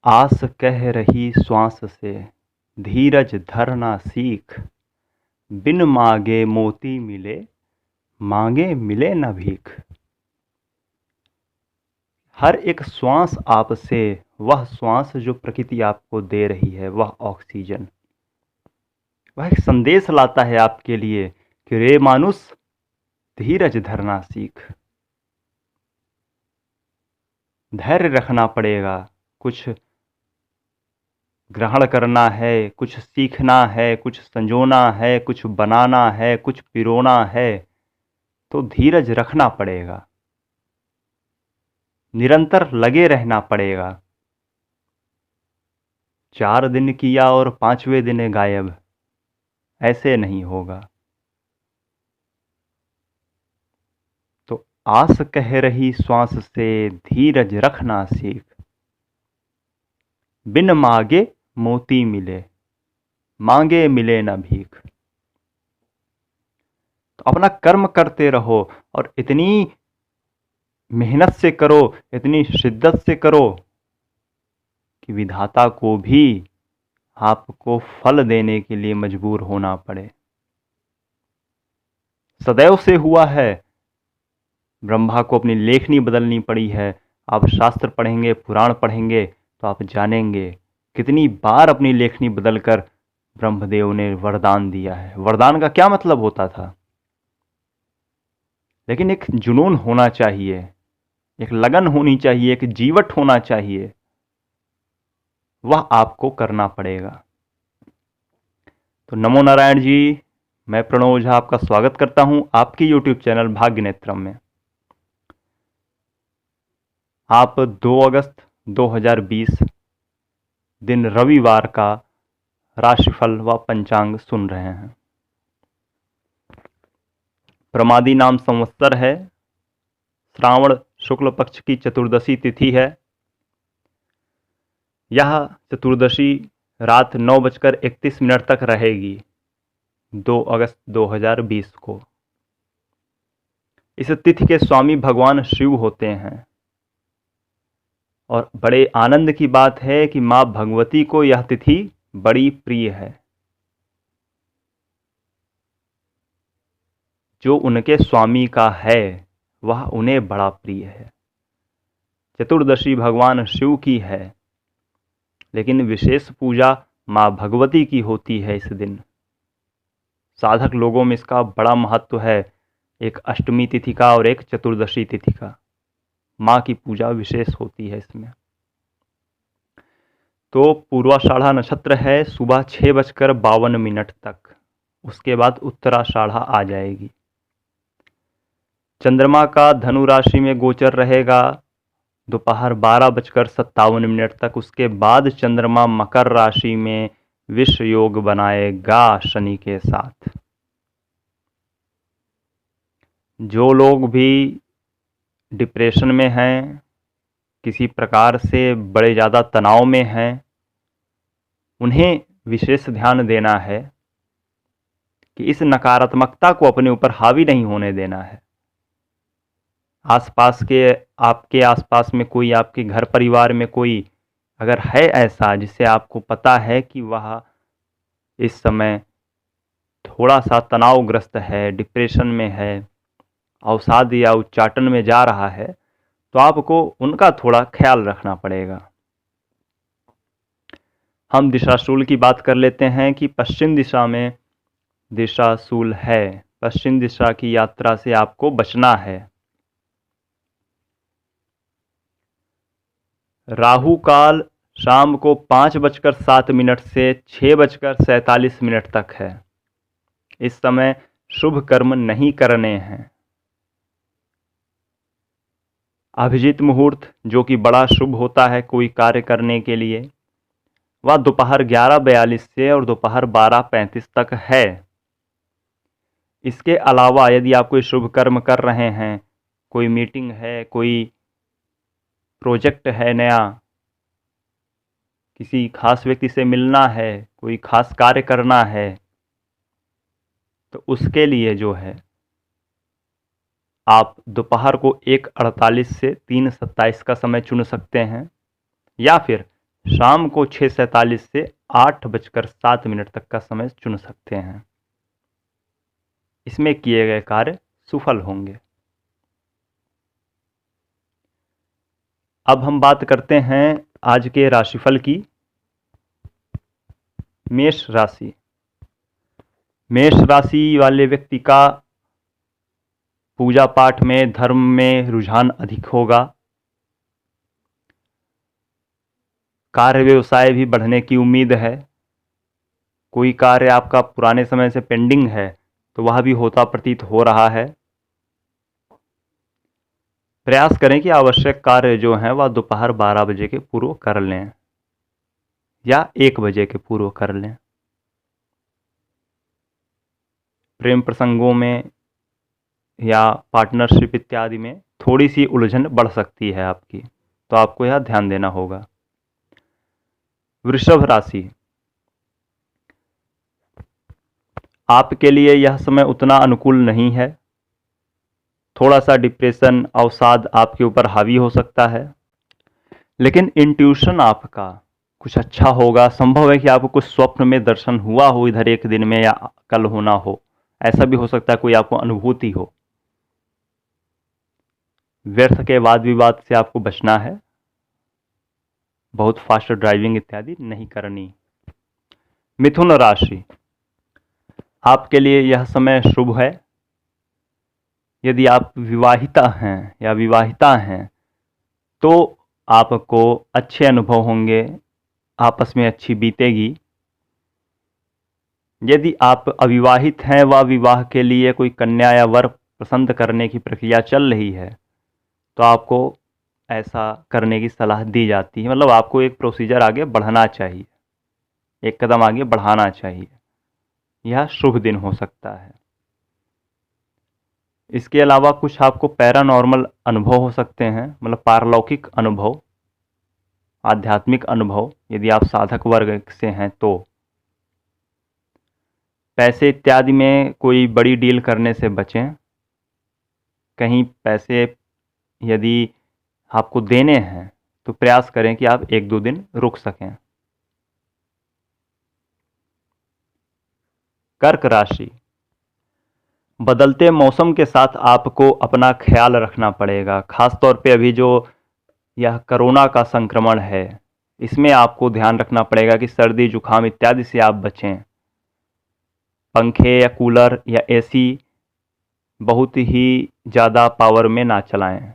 आस कह रही श्वास से धीरज धरना सीख। बिन मांगे मोती मिले, मांगे मिले न भीख। हर एक श्वास आपसे, वह श्वास जो प्रकृति आपको दे रही है, वह ऑक्सीजन, वह एक संदेश लाता है आपके लिए कि रे मानुस, धीरज धरना सीख। धैर्य रखना पड़ेगा, कुछ ग्रहण करना है, कुछ सीखना है, कुछ संजोना है, कुछ बनाना है, कुछ पिरोना है, तो धीरज रखना पड़ेगा, निरंतर लगे रहना पड़ेगा। 4 दिन किया और 5वें दिन गायब, ऐसे नहीं होगा। तो आस कह रही श्वास से धीरज रखना सीख। बिन मांगे मोती मिले, मांगे मिले न भीख। तो अपना कर्म करते रहो और इतनी मेहनत से करो, इतनी शिद्दत से करो कि विधाता को भी आपको फल देने के लिए मजबूर होना पड़े। सदैव से हुआ है, ब्रह्मा को अपनी लेखनी बदलनी पड़ी है। आप शास्त्र पढ़ेंगे, पुराण पढ़ेंगे तो आप जानेंगे कितनी बार अपनी लेखनी बदलकर ब्रह्मदेव ने वरदान दिया है। वरदान का क्या मतलब होता था? लेकिन एक जुनून होना चाहिए, एक लगन होनी चाहिए, एक जीवट होना चाहिए, वह आपको करना पड़ेगा। तो नमो नारायण जी, मैं प्रणव ओझा आपका स्वागत करता हूं आपकी यूट्यूब चैनल भाग्य नेत्रम में। आप 2 अगस्त 2020 दिन रविवार का राशिफल व पंचांग सुन रहे हैं। प्रमादी नाम संवत्सर है, श्रावण शुक्ल पक्ष की चतुर्दशी तिथि है। यह चतुर्दशी रात 9:31 तक रहेगी, 2 अगस्त 2020 को। इस तिथि के स्वामी भगवान शिव होते हैं और बड़े आनंद की बात है कि मां भगवती को यह तिथि बड़ी प्रिय है। जो उनके स्वामी का है वह उन्हें बड़ा प्रिय है। चतुर्दशी भगवान शिव की है, लेकिन विशेष पूजा मां भगवती की होती है इस दिन। साधक लोगों में इसका बड़ा महत्व है, एक अष्टमी तिथि का और एक चतुर्दशी तिथि का। मां की पूजा विशेष होती है इसमें। तो पूर्वाषाढ़ा नक्षत्र है सुबह 6:52 तक, उसके बाद उत्तराषाढ़ा आ जाएगी। चंद्रमा का धनु राशि में गोचर रहेगा दोपहर 12:57 तक। उसके बाद चंद्रमा मकर राशि में विष योग बनाएगा शनि के साथ। जो लोग भी डिप्रेशन में हैं, किसी प्रकार से बड़े ज़्यादा तनाव में हैं, उन्हें विशेष ध्यान देना है कि इस नकारात्मकता को अपने ऊपर हावी नहीं होने देना है। आसपास के, आपके आसपास में कोई, आपके घर परिवार में कोई अगर है ऐसा जिससे आपको पता है कि वह इस समय थोड़ा सा तनावग्रस्त है, डिप्रेशन में है, अवसाद या उच्चाटन में जा रहा है, तो आपको उनका थोड़ा ख्याल रखना पड़ेगा। हम दिशाशूल की बात कर लेते हैं कि पश्चिम दिशा में दिशाशूल है। पश्चिम दिशा की यात्रा से आपको बचना है। राहु काल शाम को 5:07 से 6:47 तक है। इस समय शुभ कर्म नहीं करने हैं। अभिजीत मुहूर्त जो कि बड़ा शुभ होता है कोई कार्य करने के लिए, वह दोपहर 11:42 से और दोपहर 12:35 तक है। इसके अलावा यदि आप कोई शुभ कर्म कर रहे हैं, कोई मीटिंग है, कोई प्रोजेक्ट है नया, किसी खास व्यक्ति से मिलना है, कोई खास कार्य करना है, तो उसके लिए जो है आप दोपहर को 1:48 से 3:27 का समय चुन सकते हैं, या फिर शाम को 6:47 से 8:07 तक का समय चुन सकते हैं। इसमें किए गए कार्य सफल होंगे। अब हम बात करते हैं आज के राशिफल की। मेष राशि। मेष राशि वाले व्यक्ति का पूजा पाठ में, धर्म में रुझान अधिक होगा। कार्य व्यवसाय भी बढ़ने की उम्मीद है। कोई कार्य आपका पुराने समय से पेंडिंग है तो वह भी होता प्रतीत हो रहा है। प्रयास करें कि आवश्यक कार्य जो हैं वह दोपहर 12 बजे के पूर्व कर लें या 1 बजे के पूर्व कर लें। प्रेम प्रसंगों में या पार्टनरशिप इत्यादि में थोड़ी सी उलझन बढ़ सकती है आपकी, तो आपको यह ध्यान देना होगा। वृषभ राशि। आपके लिए यह समय उतना अनुकूल नहीं है। थोड़ा सा डिप्रेशन, अवसाद आपके ऊपर हावी हो सकता है, लेकिन इंट्यूशन आपका कुछ अच्छा होगा। संभव है कि आपको कुछ स्वप्न में दर्शन हुआ हो इधर एक दिन में या कल होना हो। ऐसा भी हो सकता है कोई आपको अनुभूति हो। व्यर्थ के वाद विवाद से आपको बचना है। बहुत फास्ट ड्राइविंग इत्यादि नहीं करनी। मिथुन राशि। आपके लिए यह समय शुभ है। यदि आप विवाहिता हैं या विवाहिता हैं तो आपको अच्छे अनुभव होंगे, आपस में अच्छी बीतेगी। यदि आप अविवाहित हैं व विवाह के लिए कोई कन्या या वर पसंद करने की प्रक्रिया चल रही है तो आपको ऐसा करने की सलाह दी जाती है। मतलब आपको एक प्रोसीजर आगे बढ़ाना चाहिए, एक कदम आगे बढ़ाना चाहिए। यह शुभ दिन हो सकता है। इसके अलावा कुछ आपको पैरानॉर्मल अनुभव हो सकते हैं, मतलब पारलौकिक अनुभव, आध्यात्मिक अनुभव, यदि आप साधक वर्ग से हैं तो। पैसे इत्यादि में कोई बड़ी डील करने से बचें। कहीं पैसे यदि आपको देने हैं तो प्रयास करें कि आप 1-2 दिन रुक सकें। कर्क राशि। बदलते मौसम के साथ आपको अपना ख्याल रखना पड़ेगा। खास तौर पे अभी जो यह कोरोना का संक्रमण है, इसमें आपको ध्यान रखना पड़ेगा कि सर्दी जुकाम इत्यादि से आप बचें। पंखे या कूलर या एसी बहुत ही ज़्यादा पावर में ना चलाएं।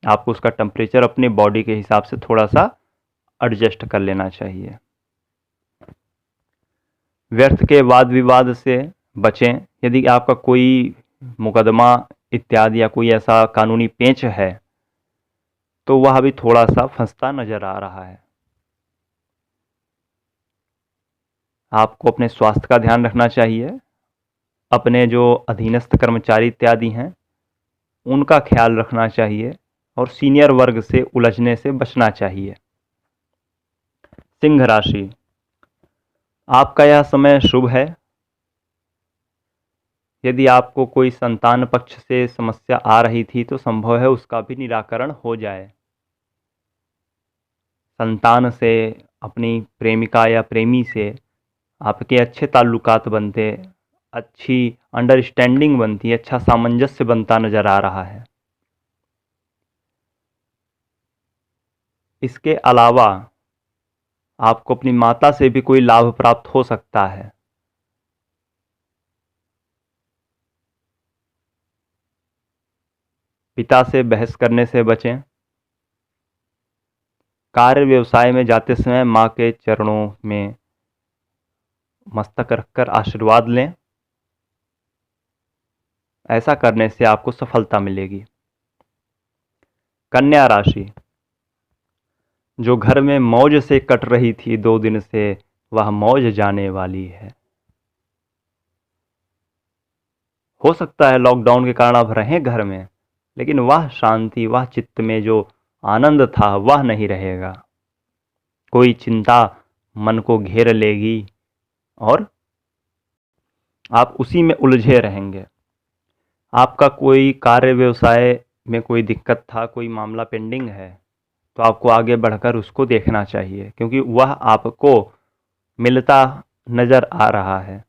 आपको उसका टेम्परेचर अपनी बॉडी के हिसाब से थोड़ा सा एडजस्ट कर लेना चाहिए। व्यर्थ के वाद विवाद से बचें। यदि आपका कोई मुकदमा इत्यादि या कोई ऐसा कानूनी पेंच है तो वह भी थोड़ा सा फंसता नजर आ रहा है। आपको अपने स्वास्थ्य का ध्यान रखना चाहिए। अपने जो अधीनस्थ कर्मचारी इत्यादि हैं उनका ख्याल रखना चाहिए और सीनियर वर्ग से उलझने से बचना चाहिए। सिंह राशि। आपका यह समय शुभ है। यदि आपको कोई संतान पक्ष से समस्या आ रही थी तो संभव है उसका भी निराकरण हो जाए। संतान से, अपनी प्रेमिका या प्रेमी से आपके अच्छे ताल्लुकात बनते, अच्छी अंडरस्टैंडिंग बनती, अच्छा सामंजस्य बनता नजर आ रहा है। इसके अलावा आपको अपनी माता से भी कोई लाभ प्राप्त हो सकता है। पिता से बहस करने से बचें। कार्य व्यवसाय में जाते समय माँ के चरणों में मस्तक रखकर आशीर्वाद लें। ऐसा करने से आपको सफलता मिलेगी। कन्या राशि। जो घर में मौज से कट रही थी 2 दिन से, वह मौज जाने वाली है। हो सकता है लॉकडाउन के कारण आप रहें घर में, लेकिन वह शांति, वह चित्त में जो आनंद था वह नहीं रहेगा। कोई चिंता मन को घेर लेगी और आप उसी में उलझे रहेंगे। आपका कोई कार्य व्यवसाय में कोई दिक्कत था, कोई मामला पेंडिंग है तो आपको आगे बढ़कर उसको देखना चाहिए, क्योंकि वह आपको मिलता नजर आ रहा है।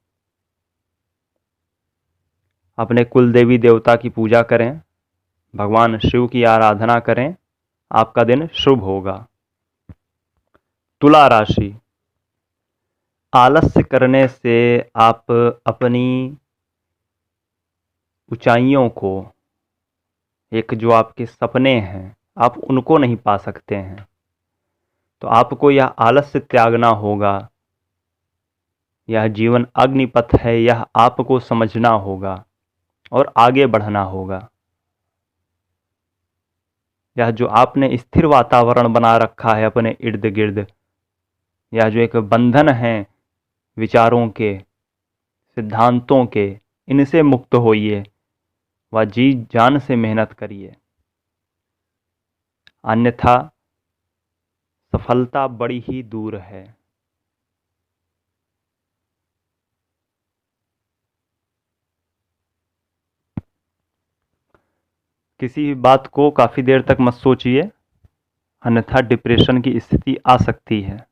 अपने कुल देवी देवता की पूजा करें, भगवान शिव की आराधना करें, आपका दिन शुभ होगा। तुला राशि, आलस्य करने से आप अपनी ऊंचाइयों को, एक जो आपके सपने हैं, आप उनको नहीं पा सकते हैं। तो आपको यह आलस्य त्यागना होगा। यह जीवन अग्निपथ है, यह आपको समझना होगा और आगे बढ़ना होगा। यह जो आपने स्थिर वातावरण बना रखा है अपने इर्द गिर्द, यह जो एक बंधन है विचारों के, सिद्धांतों के, इनसे मुक्त होइए व जी जान से मेहनत करिए, अन्यथा सफलता बड़ी ही दूर है। किसी भी बात को काफ़ी देर तक मत सोचिए, अन्यथा डिप्रेशन की स्थिति आ सकती है।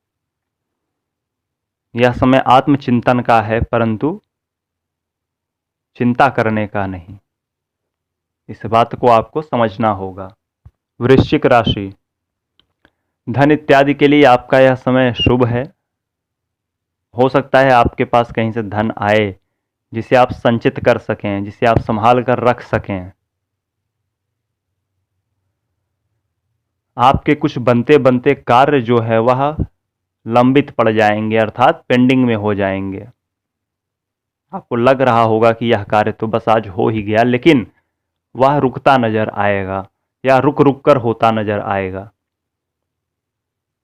यह समय आत्मचिंतन का है, परंतु चिंता करने का नहीं। इस बात को आपको समझना होगा। वृश्चिक राशि, धन इत्यादि के लिए आपका यह समय शुभ है। हो सकता है आपके पास कहीं से धन आए जिसे आप संचित कर सकें, जिसे आप संभाल कर रख सकें। आपके कुछ बनते बनते कार्य जो है वह लंबित पड़ जाएंगे, अर्थात पेंडिंग में हो जाएंगे। आपको लग रहा होगा कि यह कार्य तो बस आज हो ही गया, लेकिन वह रुकता नजर आएगा या रुक रुक कर होता नजर आएगा।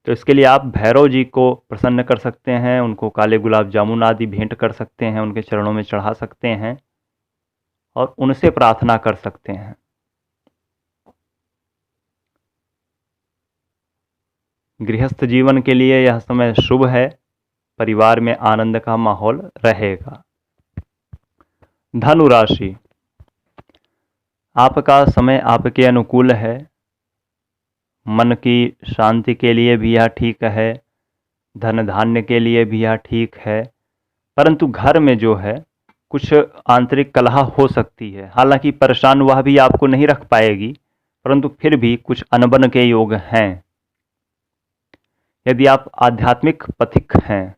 तो इसके लिए आप भैरव जी को प्रसन्न कर सकते हैं, उनको काले गुलाब जामुन आदि भेंट कर सकते हैं, उनके चरणों में चढ़ा सकते हैं और उनसे प्रार्थना कर सकते हैं। गृहस्थ जीवन के लिए यह समय शुभ है, परिवार में आनंद का माहौल रहेगा। धनु राशि, आपका समय आपके अनुकूल है। मन की शांति के लिए भी यह ठीक है, धन धान्य के लिए भी यह ठीक है, परंतु घर में जो है कुछ आंतरिक कलह हो सकती है। हालांकि परेशान वह भी आपको नहीं रख पाएगी, परंतु फिर भी कुछ अनबन के योग हैं। यदि आप आध्यात्मिक पथिक हैं,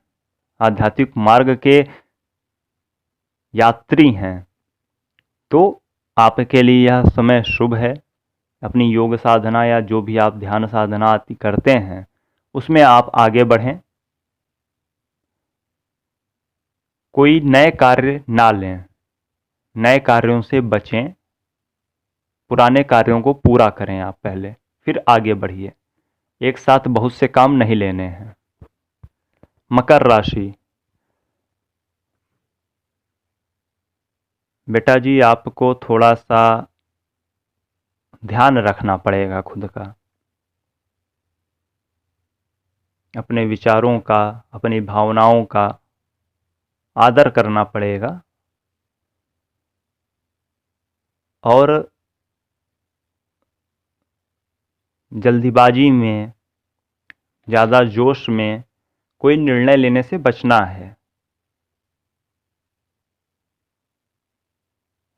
आध्यात्मिक मार्ग के यात्री हैं, तो आपके लिए यह समय शुभ है। अपनी योग साधना या जो भी आप ध्यान साधना आदि करते हैं उसमें आप आगे बढ़ें। कोई नए कार्य ना लें, नए कार्यों से बचें, पुराने कार्यों को पूरा करें आप पहले, फिर आगे बढ़िए। एक साथ बहुत से काम नहीं लेने हैं। मकर राशि, बेटा जी आपको थोड़ा सा ध्यान रखना पड़ेगा खुद का, अपने विचारों का, अपनी भावनाओं का आदर करना पड़ेगा और जल्दीबाजी में, ज़्यादा जोश में कोई निर्णय लेने से बचना है।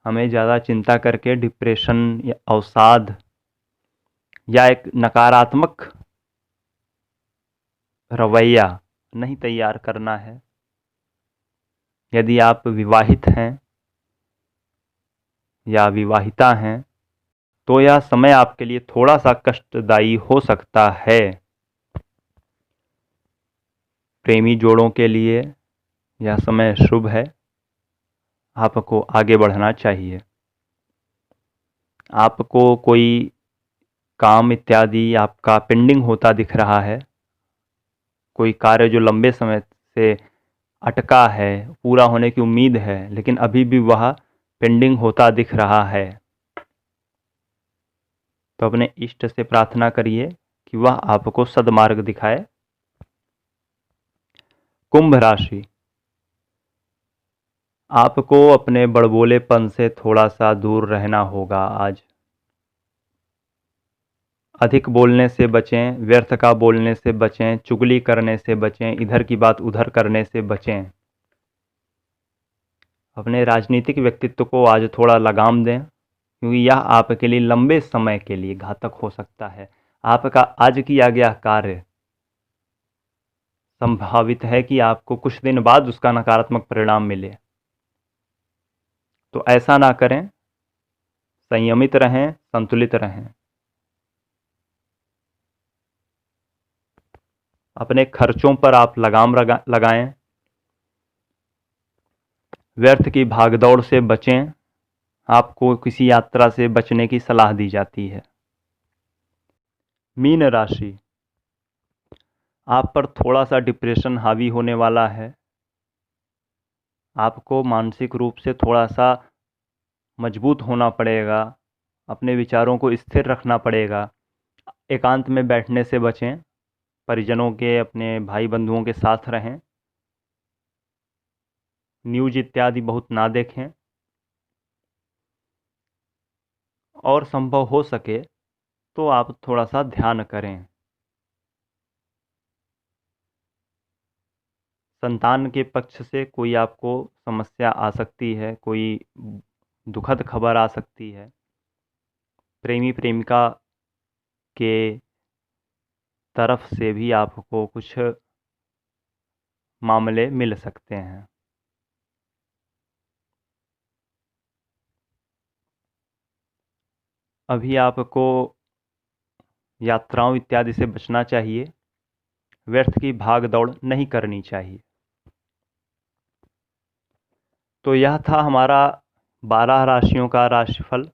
हमें ज़्यादा चिंता करके डिप्रेशन या अवसाद या एक नकारात्मक रवैया नहीं तैयार करना है। यदि आप विवाहित हैं या विवाहिता हैं तो यह समय आपके लिए थोड़ा सा कष्टदायी हो सकता है। प्रेमी जोड़ों के लिए यह समय शुभ है, आपको आगे बढ़ना चाहिए। आपको कोई काम इत्यादि आपका पेंडिंग होता दिख रहा है, कोई कार्य जो लंबे समय से अटका है, पूरा होने की उम्मीद है, लेकिन अभी भी वह पेंडिंग होता दिख रहा है, तो अपने इष्ट से प्रार्थना करिए कि वह आपको सद्मार्ग दिखाए। कुंभ राशि, आपको अपने बड़बोलेपन से थोड़ा सा दूर रहना होगा आज। अधिक बोलने से बचें, व्यर्थ का बोलने से बचें, चुगली करने से बचें, इधर की बात उधर करने से बचें। अपने राजनीतिक व्यक्तित्व को आज थोड़ा लगाम दें, क्योंकि यह आपके लिए लंबे समय के लिए घातक हो सकता है। आपका आज किया गया कार्य संभावित है कि आपको कुछ दिन बाद उसका नकारात्मक परिणाम मिले। तो ऐसा ना करें, संयमित रहें, संतुलित रहें। अपने खर्चों पर आप लगाम लगाएं, व्यर्थ की भागदौड़ से बचें। आपको किसी यात्रा से बचने की सलाह दी जाती है। मीन राशि, आप पर थोड़ा सा डिप्रेशन हावी होने वाला है। आपको मानसिक रूप से थोड़ा सा मजबूत होना पड़ेगा, अपने विचारों को स्थिर रखना पड़ेगा। एकांत में बैठने से बचें, परिजनों के, अपने भाई बंधुओं के साथ रहें। न्यूज इत्यादि बहुत ना देखें, और संभव हो सके तो आप थोड़ा सा ध्यान करें। संतान के पक्ष से कोई आपको समस्या आ सकती है, कोई दुखद खबर आ सकती है। प्रेमी प्रेमिका के तरफ से भी आपको कुछ मामले मिल सकते हैं। अभी आपको यात्राओं इत्यादि से बचना चाहिए, व्यर्थ की भाग दौड़ नहीं करनी चाहिए। तो यह था हमारा 12 राशियों का राशिफल।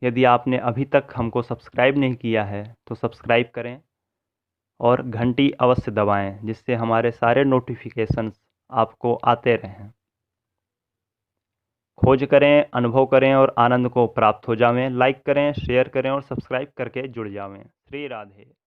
यदि आपने अभी तक हमको सब्सक्राइब नहीं किया है तो सब्सक्राइब करें और घंटी अवश्य दबाएं, जिससे हमारे सारे नोटिफिकेशंस आपको आते रहें। खोज करें, अनुभव करें और आनंद को प्राप्त हो जावें। लाइक करें, शेयर करें और सब्सक्राइब करके जुड़ जावें। श्री राधे।